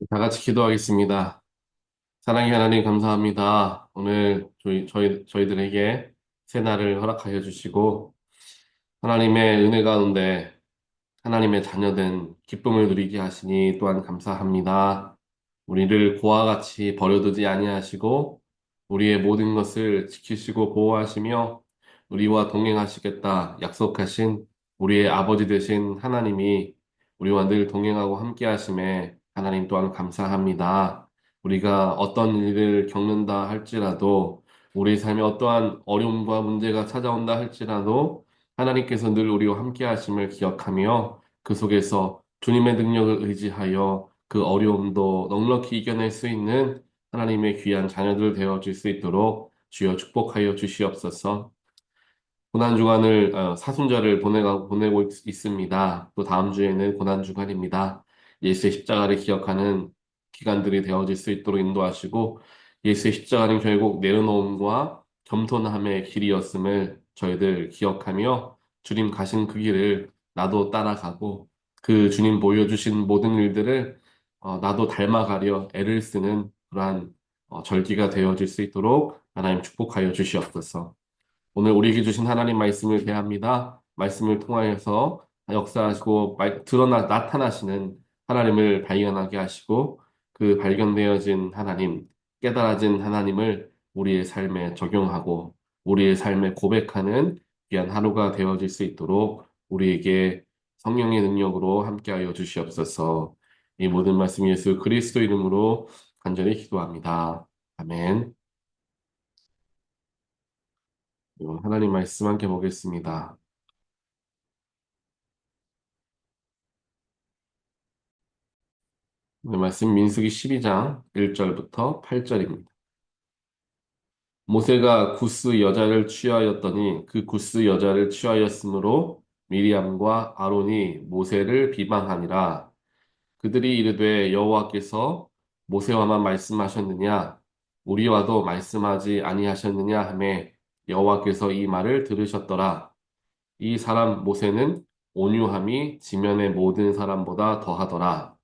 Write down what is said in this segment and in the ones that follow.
다 같이 기도하겠습니다. 사랑의 하나님 감사합니다. 오늘 저희들에게 새 날을 허락하여 주시고 하나님의 은혜 가운데 하나님의 자녀된 기쁨을 누리게 하시니 또한 감사합니다. 우리를 고와 같이 버려두지 아니하시고 우리의 모든 것을 지키시고 보호하시며 우리와 동행하시겠다 약속하신 우리의 아버지 되신 하나님이 우리와 늘 동행하고 함께 하심에 하나님 또한 감사합니다. 우리가 어떤 일을 겪는다 할지라도 우리 삶에 어떠한 어려움과 문제가 찾아온다 할지라도 하나님께서 늘 우리와 함께 하심을 기억하며 그 속에서 주님의 능력을 의지하여 그 어려움도 넉넉히 이겨낼 수 있는 하나님의 귀한 자녀들 되어질 수 있도록 주여 축복하여 주시옵소서. 고난주간을 사순절을 보내고 있습니다. 또 다음 주에는 고난주간입니다. 예수의 십자가를 기억하는 기간들이 되어질 수 있도록 인도하시고 예수의 십자가는 결국 내려놓음과 겸손함의 길이었음을 저희들 기억하며 주님 가신 그 길을 나도 따라가고 그 주님 보여주신 모든 일들을 나도 닮아가려 애를 쓰는 그러한 절기가 되어질 수 있도록 하나님 축복하여 주시옵소서. 오늘 우리에게 주신 하나님 말씀을 대합니다. 말씀을 통하여서 역사하시고 나타나시는 하나님을 발견하게 하시고 그 발견되어진 하나님, 깨달아진 하나님을 우리의 삶에 적용하고 우리의 삶에 고백하는 귀한 하루가 되어질 수 있도록 우리에게 성령의 능력으로 함께하여 주시옵소서. 이 모든 말씀 예수 그리스도 이름으로 간절히 기도합니다. 아멘. 그리고 하나님 말씀 함께 보겠습니다. 오늘 말씀 민수기 12장 1절부터 8절입니다. 모세가 구스 여자를 취하였더니 그 구스 여자를 취하였으므로 미리암과 아론이 모세를 비방하니라. 그들이 이르되 여호와께서 모세와만 말씀하셨느냐 우리와도 말씀하지 아니하셨느냐 하매 여호와께서 이 말을 들으셨더라. 이 사람 모세는 온유함이 지면의 모든 사람보다 더하더라.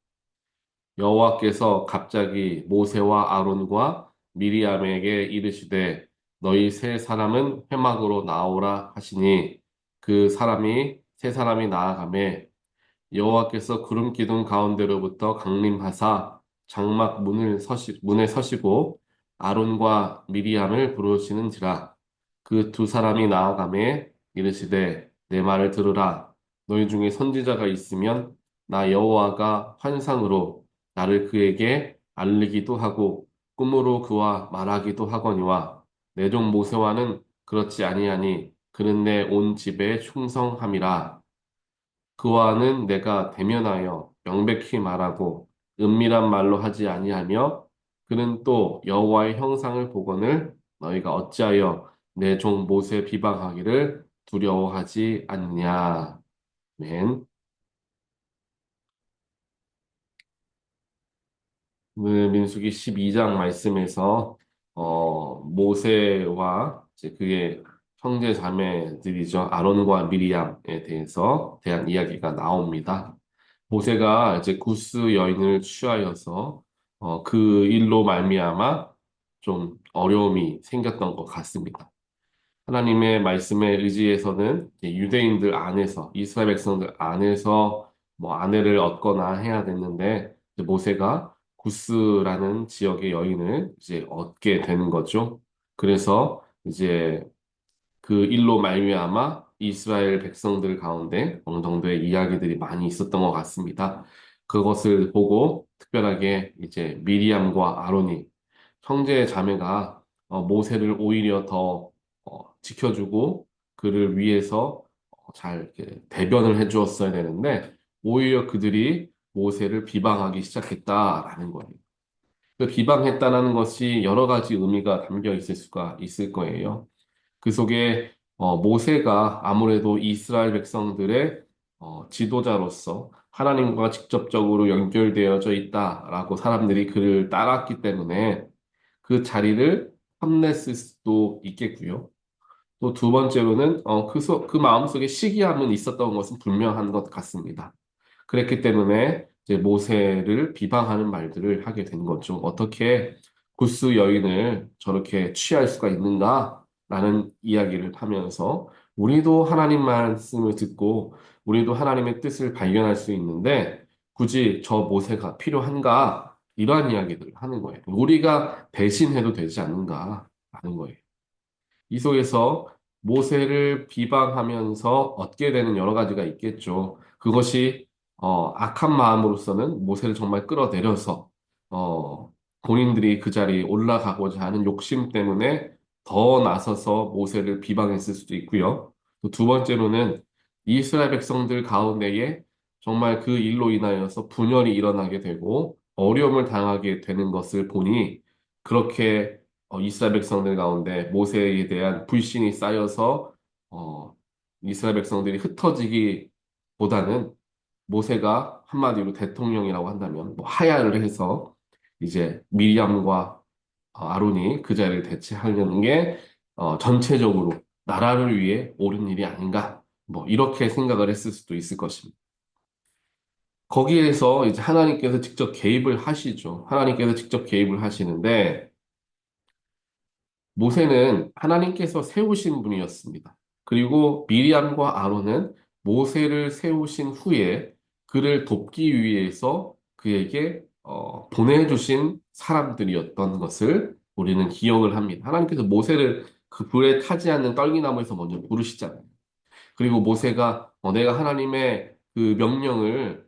여호와께서 갑자기 모세와 아론과 미리암에게 이르시되 너희 세 사람은 회막으로 나오라 하시니 그 사람이 세 사람이 나아가매 여호와께서 구름 기둥 가운데로부터 강림하사 장막 문에 서시고 아론과 미리암을 부르시는지라 그 두 사람이 나아가매 이르시되 내 말을 들으라 너희 중에 선지자가 있으면 나 여호와가 환상으로 나를 그에게 알리기도 하고 꿈으로 그와 말하기도 하거니와 내 종 모세와는 그렇지 아니하니 그는 내 온 집에 충성함이라. 그와는 내가 대면하여 명백히 말하고 은밀한 말로 하지 아니하며 그는 또 여호와의 형상을 보거늘 너희가 어찌하여 내 종 모세 비방하기를 두려워하지 않냐. 맨. 오늘 민수기 12장 말씀에서 모세와 이제 그의 형제 자매들이죠. 아론과 미리암에 대한 이야기가 나옵니다. 모세가 이제 구스 여인을 취하여서 그 일로 말미암아 좀 어려움이 생겼던 것 같습니다. 하나님의 말씀에 의지해서는 이제 유대인들 안에서 이스라엘 백성들 안에서 뭐 아내를 얻거나 해야 됐는데 이제 모세가 구스라는 지역의 여인을 이제 얻게 되는 거죠. 그래서 이제 그 일로 말미암아 이스라엘 백성들 가운데 어느 정도의 이야기들이 많이 있었던 것 같습니다. 그것을 보고 특별하게 이제 미리암과 아론이 형제 자매가 모세를 오히려 더 지켜주고 그를 위해서 잘 이렇게 대변을 해주었어야 되는데 오히려 그들이 모세를 비방하기 시작했다라는 거예요. 그 비방했다라는 것이 여러 가지 의미가 담겨 있을 수가 있을 거예요. 그 속에 모세가 아무래도 이스라엘 백성들의 지도자로서 하나님과 직접적으로 연결되어져 있다라고 사람들이 그를 따랐기 때문에 그 자리를 탐냈을 수도 있겠고요. 또 두 번째로는 그 마음속에 시기함은 있었던 것은 분명한 것 같습니다. 그랬기 때문에 이제 모세를 비방하는 말들을 하게 된 거죠. 어떻게 구스 여인을 저렇게 취할 수가 있는가라는 이야기를 하면서 우리도 하나님 말씀을 듣고 우리도 하나님의 뜻을 발견할 수 있는데 굳이 저 모세가 필요한가? 이러한 이야기들을 하는 거예요. 우리가 대신해도 되지 않는가라는 거예요. 이 속에서 모세를 비방하면서 얻게 되는 여러 가지가 있겠죠. 그것이 악한 마음으로서는 모세를 정말 끌어내려서 어, 본인들이 그 자리에 올라가고자 하는 욕심 때문에 더 나서서 모세를 비방했을 수도 있고요. 또 두 번째로는 이스라엘 백성들 가운데에 정말 그 일로 인하여서 분열이 일어나게 되고 어려움을 당하게 되는 것을 보니 그렇게 이스라엘 백성들 가운데 모세에 대한 불신이 쌓여서 어, 이스라엘 백성들이 흩어지기보다는 모세가 한마디로 대통령이라고 한다면 뭐 하야를 해서 이제 미리암과 아론이 그 자리를 대체하려는 게 전체적으로 나라를 위해 옳은 일이 아닌가 뭐 이렇게 생각을 했을 수도 있을 것입니다. 거기에서 이제 하나님께서 직접 개입을 하시죠. 하나님께서 직접 개입을 하시는데 모세는 하나님께서 세우신 분이었습니다. 그리고 미리암과 아론은 모세를 세우신 후에 그를 돕기 위해서 그에게 보내주신 사람들이었던 것을 우리는 기억을 합니다. 하나님께서 모세를 그 불에 타지 않는 떨기나무에서 먼저 부르시잖아요. 그리고 모세가 내가 하나님의 그 명령을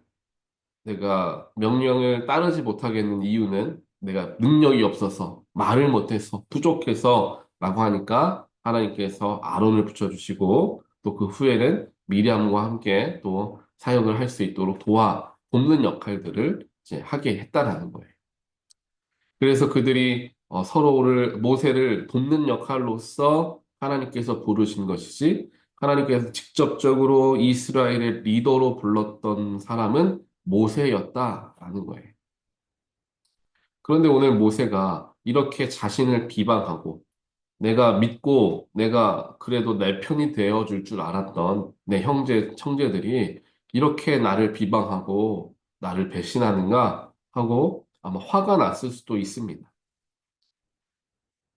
따르지 못하겠는 이유는 내가 능력이 없어서, 말을 못해서, 부족해서 라고 하니까 하나님께서 아론을 붙여주시고 또 그 후에는 미리암과 함께 또 사역을 할 수 있도록 돕는 역할들을 이제 하게 했다라는 거예요. 그래서 그들이 모세를 돕는 역할로서 하나님께서 부르신 것이지, 하나님께서 직접적으로 이스라엘의 리더로 불렀던 사람은 모세였다라는 거예요. 그런데 오늘 모세가 이렇게 자신을 비방하고, 내가 믿고, 내가 그래도 내 편이 되어줄 줄 알았던 내 형제, 형제들이 이렇게 나를 비방하고, 나를 배신하는가 하고 아마 화가 났을 수도 있습니다.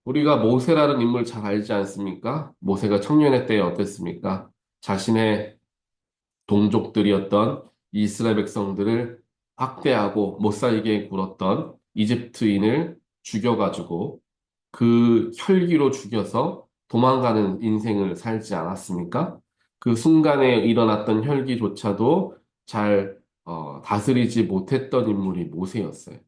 우리가 모세라는 인물 잘 알지 않습니까? 모세가 청년의 때에 어땠습니까? 자신의 동족들이었던 이스라엘 백성들을 학대하고 못 살게 굴었던 이집트인을 죽여가지고 그 혈기로 죽여서 도망가는 인생을 살지 않았습니까? 그 순간에 일어났던 혈기조차도 잘 다스리지 못했던 인물이 모세였어요.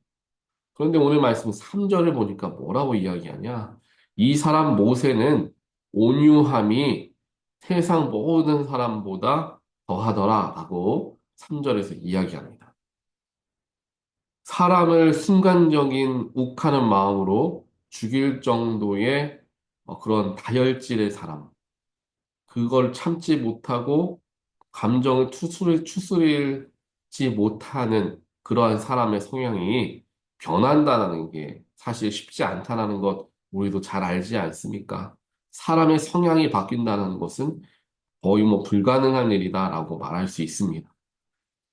그런데 오늘 말씀 3절을 보니까 뭐라고 이야기하냐? 이 사람 모세는 온유함이 세상 모든 사람보다 더하더라 라고 3절에서 이야기합니다. 사람을 순간적인 욱하는 마음으로 죽일 정도의 그런 다혈질의 사람, 그걸 참지 못하고 감정을 추스릴지 못하는 그러한 사람의 성향이 변한다는 게 사실 쉽지 않다는 것 우리도 잘 알지 않습니까? 사람의 성향이 바뀐다는 것은 거의 뭐 불가능한 일이다라고 말할 수 있습니다.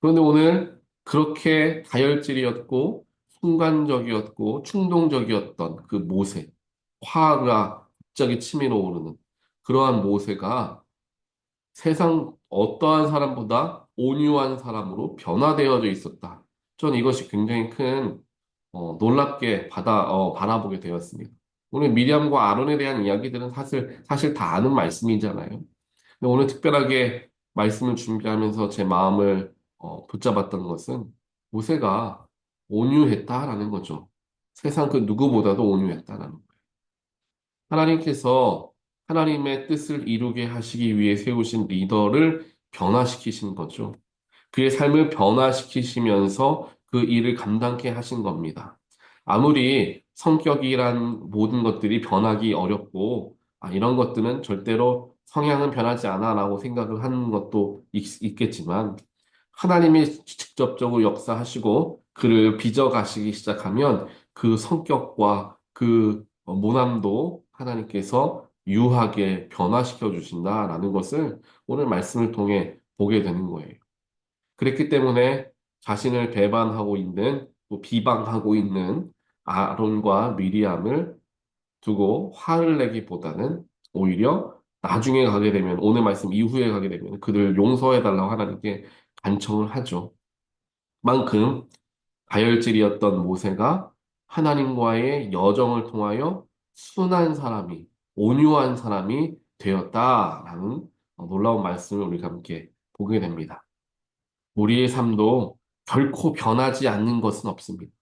그런데 오늘 그렇게 다혈질이었고 순간적이었고 충동적이었던 그 모세, 화가 갑자기 치밀어 오르는 그러한 모세가 세상 어떠한 사람보다 온유한 사람으로 변화되어져 있었다. 전 이것이 굉장히 큰 놀랍게 바라보게 되었습니다. 오늘 미리암과 아론에 대한 이야기들은 사실 다 아는 말씀이잖아요. 근데 오늘 특별하게 말씀을 준비하면서 제 마음을 붙잡았던 것은 모세가 온유했다라는 거죠. 세상 그 누구보다도 온유했다라는 거예요. 하나님께서 하나님의 뜻을 이루게 하시기 위해 세우신 리더를 변화시키신 거죠. 그의 삶을 변화시키시면서 그 일을 감당케 하신 겁니다. 아무리 성격이란 모든 것들이 변하기 어렵고, 이런 것들은 절대로 성향은 변하지 않아라고 생각을 하는 것도 있겠지만, 하나님이 직접적으로 역사하시고 그를 빚어가시기 시작하면 그 성격과 그 모남도 하나님께서 유하게 변화시켜 주신다라는 것을 오늘 말씀을 통해 보게 되는 거예요. 그랬기 때문에 자신을 배반하고 있는, 또 비방하고 있는 아론과 미리암을 두고 화를 내기보다는 오히려 나중에 가게 되면, 오늘 말씀 이후에 가게 되면 그들을 용서해달라고 하나님께 간청을 하죠. 만큼 다혈질이었던 모세가 하나님과의 여정을 통하여 순한 사람이, 온유한 사람이 되었다라는 놀라운 말씀을 우리가 함께 보게 됩니다. 우리의 삶도 결코 변하지 않는 것은 없습니다.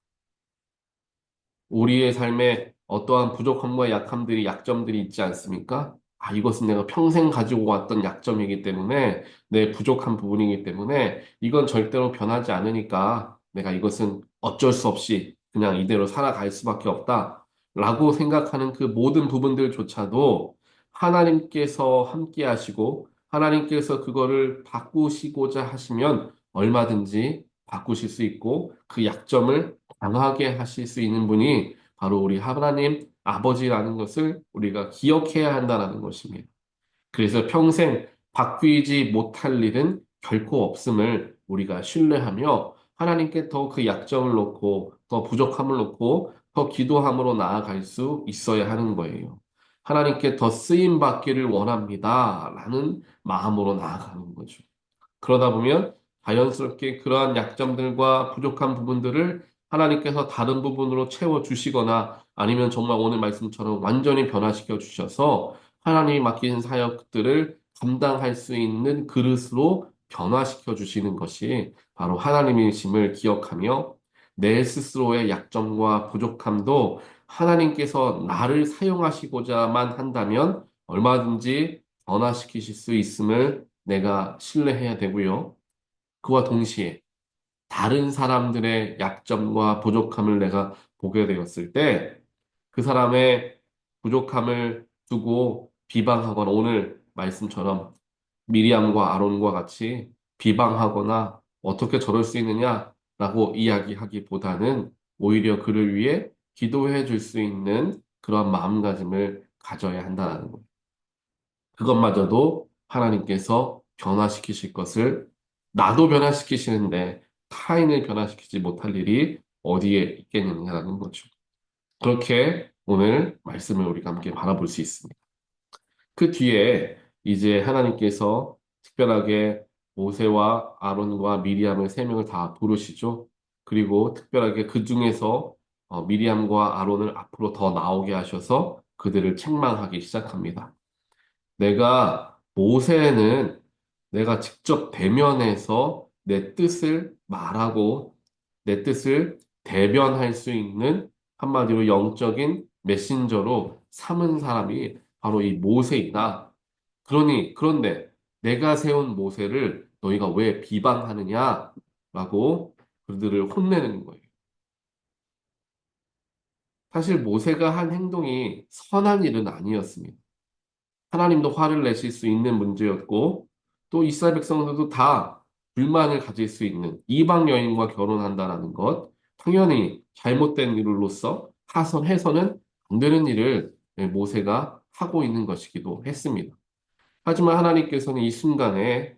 우리의 삶에 어떠한 부족함과 약함들이, 약점들이 있지 않습니까? 아, 이것은 내가 평생 가지고 왔던 약점이기 때문에, 내 부족한 부분이기 때문에, 이건 절대로 변하지 않으니까, 내가 이것은 어쩔 수 없이 그냥 이대로 살아갈 수밖에 없다. 라고 생각하는 그 모든 부분들조차도 하나님께서 함께 하시고, 하나님께서 그거를 바꾸시고자 하시면 얼마든지 바꾸실 수 있고, 그 약점을 강하게 하실 수 있는 분이 바로 우리 하나님 아버지라는 것을 우리가 기억해야 한다는 것입니다. 그래서 평생 바뀌지 못할 일은 결코 없음을 우리가 신뢰하며 하나님께 더 그 약점을 놓고 더 부족함을 놓고 더 기도함으로 나아갈 수 있어야 하는 거예요. 하나님께 더 쓰임 받기를 원합니다. 라는 마음으로 나아가는 거죠. 그러다 보면 자연스럽게 그러한 약점들과 부족한 부분들을 하나님께서 다른 부분으로 채워주시거나 아니면 정말 오늘 말씀처럼 완전히 변화시켜 주셔서 하나님이 맡긴 사역들을 감당할 수 있는 그릇으로 변화시켜 주시는 것이 바로 하나님이심을 기억하며 내 스스로의 약점과 부족함도 하나님께서 나를 사용하시고자만 한다면 얼마든지 변화시키실 수 있음을 내가 신뢰해야 되고요. 그와 동시에 다른 사람들의 약점과 부족함을 내가 보게 되었을 때 그 사람의 부족함을 두고 비방하거나 오늘 말씀처럼 미리암과 아론과 같이 비방하거나 어떻게 저럴 수 있느냐라고 이야기하기보다는 오히려 그를 위해 기도해 줄 수 있는 그런 마음가짐을 가져야 한다는 거예요. 그것마저도 하나님께서 변화시키실 것을 나도 변화시키시는데 타인을 변화시키지 못할 일이 어디에 있겠느냐라는 거죠. 그렇게 오늘 말씀을 우리가 함께 바라볼 수 있습니다. 그 뒤에 이제 하나님께서 특별하게 모세와 아론과 미리암을 세 명을 다 부르시죠. 그리고 특별하게 그 중에서 미리암과 아론을 앞으로 더 나오게 하셔서 그들을 책망하기 시작합니다. 모세는 내가 직접 대면해서 내 뜻을 말하고 내 뜻을 대변할 수 있는 한마디로 영적인 메신저로 삼은 사람이 바로 이 모세이다. 그런데 내가 세운 모세를 너희가 왜 비방하느냐? 라고 그들을 혼내는 거예요. 사실 모세가 한 행동이 선한 일은 아니었습니다. 하나님도 화를 내실 수 있는 문제였고, 또 이스라엘 백성들도 다 불만을 가질 수 있는 이방 여인과 결혼한다라는 것, 당연히 잘못된 일로서 해서는 안 되는 일을 모세가 하고 있는 것이기도 했습니다. 하지만 하나님께서는 이 순간에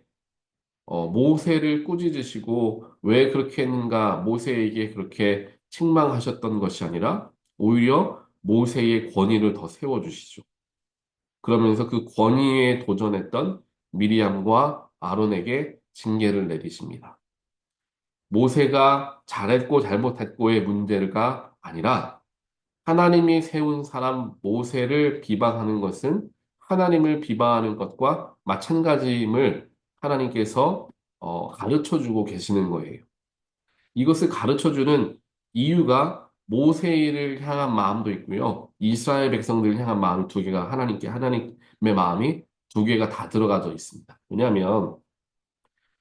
모세를 꾸짖으시고 왜 그렇게 했는가 모세에게 그렇게 책망하셨던 것이 아니라 오히려 모세의 권위를 더 세워주시죠. 그러면서 그 권위에 도전했던 미리암과 아론에게 징계를 내리십니다. 모세가 잘했고 잘못했고의 문제가 아니라 하나님이 세운 사람 모세를 비방하는 것은 하나님을 비방하는 것과 마찬가지임을 하나님께서 가르쳐 주고 계시는 거예요. 이것을 가르쳐 주는 이유가 모세를 향한 마음도 있고요. 이스라엘 백성들을 향한 마음 두 개가 하나님의 마음이 두 개가 다 들어가져 있습니다. 왜냐하면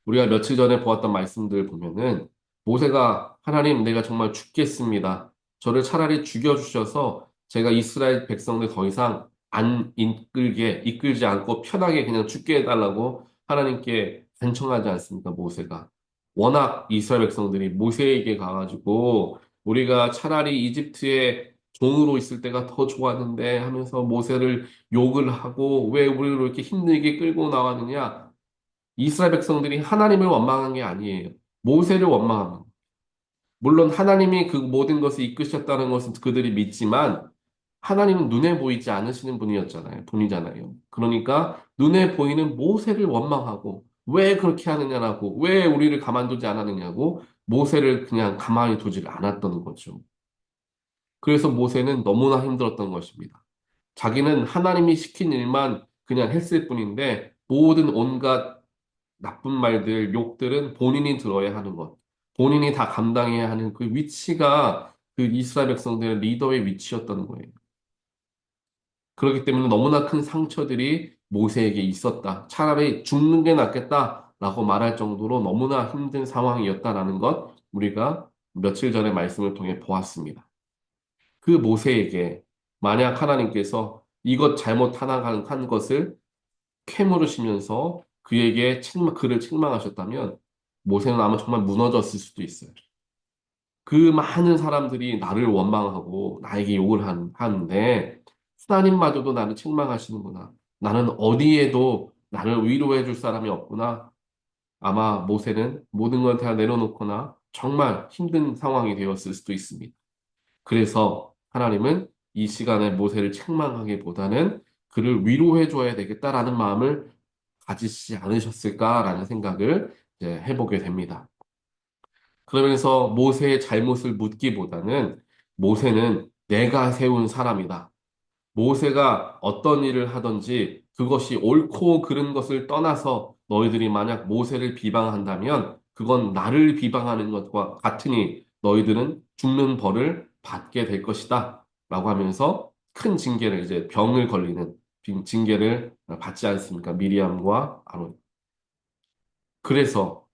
우리가 며칠 전에 보았던 말씀들 보면은 모세가 하나님 내가 정말 죽겠습니다. 저를 차라리 죽여주셔서 제가 이스라엘 백성들 더 이상 안 이끌지 않고 편하게 그냥 죽게 해달라고 하나님께 간청하지 않습니까, 모세가. 워낙 이스라엘 백성들이 모세에게 가가지고 우리가 차라리 이집트의 종으로 있을 때가 더 좋았는데 하면서 모세를 욕을 하고 왜 우리를 이렇게 힘들게 끌고 나왔느냐? 이스라엘 백성들이 하나님을 원망한 게 아니에요. 모세를 원망합니다. 물론 하나님이 그 모든 것을 이끄셨다는 것은 그들이 믿지만 하나님은 눈에 보이지 않으시는 분이잖아요. 그러니까 눈에 보이는 모세를 원망하고 왜 그렇게 하느냐라고 왜 우리를 가만두지 않았느냐고 모세를 그냥 가만히 두지를 않았던 거죠. 그래서 모세는 너무나 힘들었던 것입니다. 자기는 하나님이 시킨 일만 그냥 했을 뿐인데 모든 온갖 나쁜 말들, 욕들은 본인이 들어야 하는 것. 본인이 다 감당해야 하는 그 위치가 그 이스라엘 백성들의 리더의 위치였던 거예요. 그렇기 때문에 너무나 큰 상처들이 모세에게 있었다. 차라리 죽는 게 낫겠다라고 말할 정도로 너무나 힘든 상황이었다라는 것 우리가 며칠 전에 말씀을 통해 보았습니다. 그 모세에게 만약 하나님께서 이것 잘못 하나 한 것을 캐물으시면서 그를 책망하셨다면 모세는 아마 정말 무너졌을 수도 있어요. 그 많은 사람들이 나를 원망하고 나에게 하는데 하나님마저도 나를 책망하시는구나. 나는 어디에도 나를 위로해 줄 사람이 없구나. 아마 모세는 모든 걸 다 내려놓거나 정말 힘든 상황이 되었을 수도 있습니다. 그래서 하나님은 이 시간에 모세를 책망하기보다는 그를 위로해 줘야 되겠다라는 마음을 가지시지 않으셨을까라는 생각을 이제 해보게 됩니다. 그러면서 모세의 잘못을 묻기보다는 모세는 내가 세운 사람이다. 모세가 어떤 일을 하든지 그것이 옳고 그른 것을 떠나서 너희들이 만약 모세를 비방한다면 그건 나를 비방하는 것과 같으니 너희들은 죽는 벌을 받게 될 것이다. 라고 하면서 큰 징계를 이제 병을 걸리는 징계를 받지 않습니까? 미리암과 아론. 그래서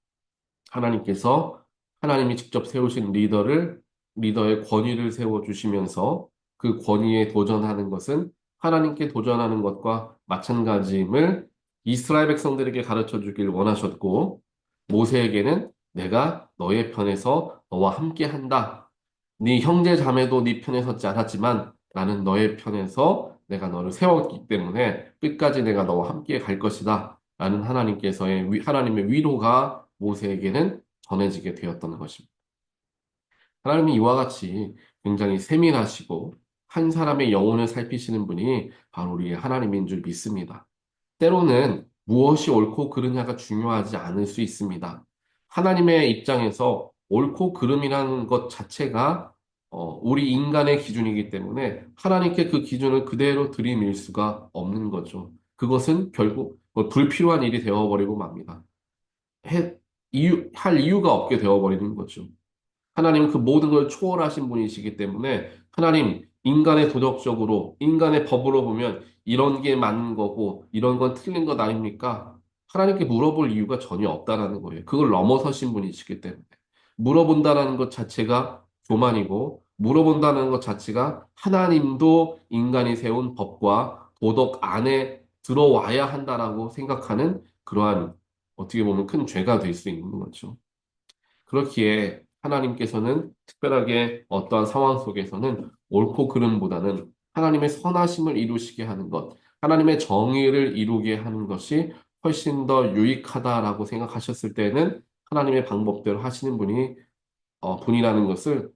하나님께서 하나님이 직접 세우신 리더의 권위를 세워주시면서 그 권위에 도전하는 것은 하나님께 도전하는 것과 마찬가지임을 이스라엘 백성들에게 가르쳐 주길 원하셨고, 모세에게는 내가 너의 편에서 너와 함께 한다. 네 형제 자매도 네 편에 섰지 않았지만 나는 너의 편에서 내가 너를 세웠기 때문에 끝까지 내가 너와 함께 갈 것이다. 라는 하나님의 위로가 모세에게는 전해지게 되었던 것입니다. 하나님이 이와 같이 굉장히 세밀하시고 한 사람의 영혼을 살피시는 분이 바로 우리의 하나님인 줄 믿습니다. 때로는 무엇이 옳고 그르냐가 중요하지 않을 수 있습니다. 하나님의 입장에서 옳고 그름이라는 것 자체가 우리 인간의 기준이기 때문에 하나님께 그 기준을 그대로 들이밀 수가 없는 거죠. 그것은 결국 뭐 불필요한 일이 되어버리고 맙니다. 할 이유가 없게 되어버리는 거죠. 하나님은 그 모든 걸 초월하신 분이시기 때문에 하나님 인간의 도덕적으로 인간의 법으로 보면 이런 게 맞는 거고 이런 건 틀린 것 아닙니까? 하나님께 물어볼 이유가 전혀 없다라는 거예요. 그걸 넘어서신 분이시기 때문에 물어본다라는 것 자체가 교만이고 물어본다는 것 자체가 하나님도 인간이 세운 법과 도덕 안에 들어와야 한다라고 생각하는 그러한 어떻게 보면 큰 죄가 될 수 있는 거죠. 그렇기에 하나님께서는 특별하게 어떠한 상황 속에서는 옳고 그름보다는 하나님의 선하심을 이루시게 하는 것, 하나님의 정의를 이루게 하는 것이 훨씬 더 유익하다라고 생각하셨을 때는 하나님의 방법대로 하시는 분이라는 것을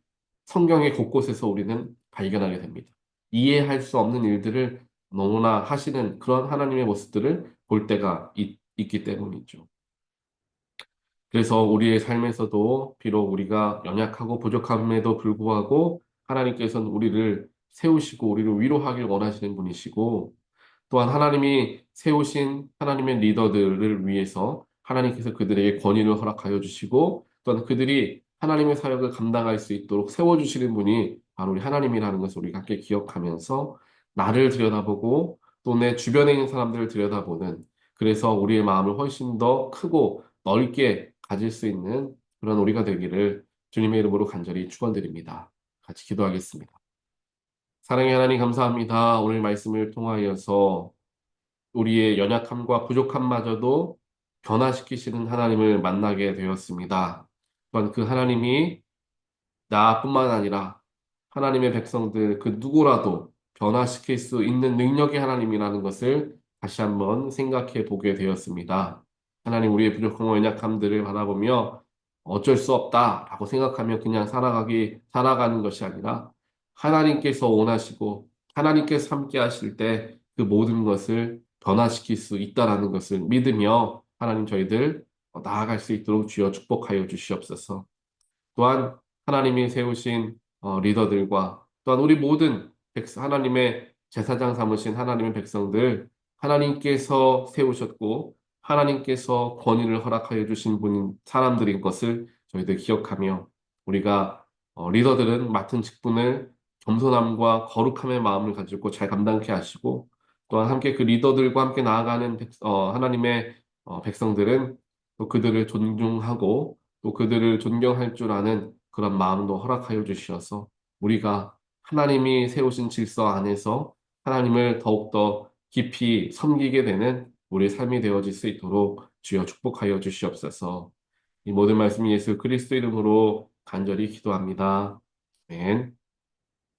성경의 곳곳에서 우리는 발견하게 됩니다. 이해할 수 없는 일들을 너무나 하시는 그런 하나님의 모습들을 볼 때가 있기 때문이죠. 그래서 우리의 삶에서도 비록 우리가 연약하고 부족함에도 불구하고 하나님께서는 우리를 세우시고 우리를 위로하길 원하시는 분이시고 또한 하나님이 세우신 하나님의 리더들을 위해서 하나님께서 그들에게 권위를 허락하여 주시고 또한 그들이 하나님의 사역을 감당할 수 있도록 세워주시는 분이 바로 우리 하나님이라는 것을 우리가 함께 기억하면서 나를 들여다보고 또 내 주변에 있는 사람들을 들여다보는 그래서 우리의 마음을 훨씬 더 크고 넓게 가질 수 있는 그런 우리가 되기를 주님의 이름으로 간절히 축원드립니다. 같이 기도하겠습니다. 사랑의 하나님 감사합니다. 오늘 말씀을 통하여서 우리의 연약함과 부족함마저도 변화시키시는 하나님을 만나게 되었습니다. 또한 그 하나님이 나뿐만 아니라 하나님의 백성들 그 누구라도 변화시킬 수 있는 능력의 하나님이라는 것을 다시 한번 생각해 보게 되었습니다. 하나님 우리의 부족함과 연약함들을 바라보며 어쩔 수 없다라고 생각하며 그냥 살아가는 것이 아니라 하나님께서 원하시고 하나님께서 함께 하실 때 그 모든 것을 변화시킬 수 있다라는 것을 믿으며 하나님 저희들 나아갈 수 있도록 주여 축복하여 주시옵소서. 또한 하나님이 세우신 리더들과 또한 우리 모든 하나님의 제사장 삼으신 하나님의 백성들 하나님께서 세우셨고 하나님께서 권위를 허락하여 주신 사람들인 것을 저희들 기억하며 우리가 리더들은 맡은 직분을 겸손함과 거룩함의 마음을 가지고 잘 감당케 하시고 또한 함께 그 리더들과 함께 나아가는 하나님의 백성들은 또 그들을 존중하고 또 그들을 존경할 줄 아는 그런 마음도 허락하여 주시어서 우리가 하나님이 세우신 질서 안에서 하나님을 더욱더 깊이 섬기게 되는 우리 삶이 되어질 수 있도록 주여 축복하여 주시옵소서. 이 모든 말씀 예수 그리스도 이름으로 간절히 기도합니다. 아멘.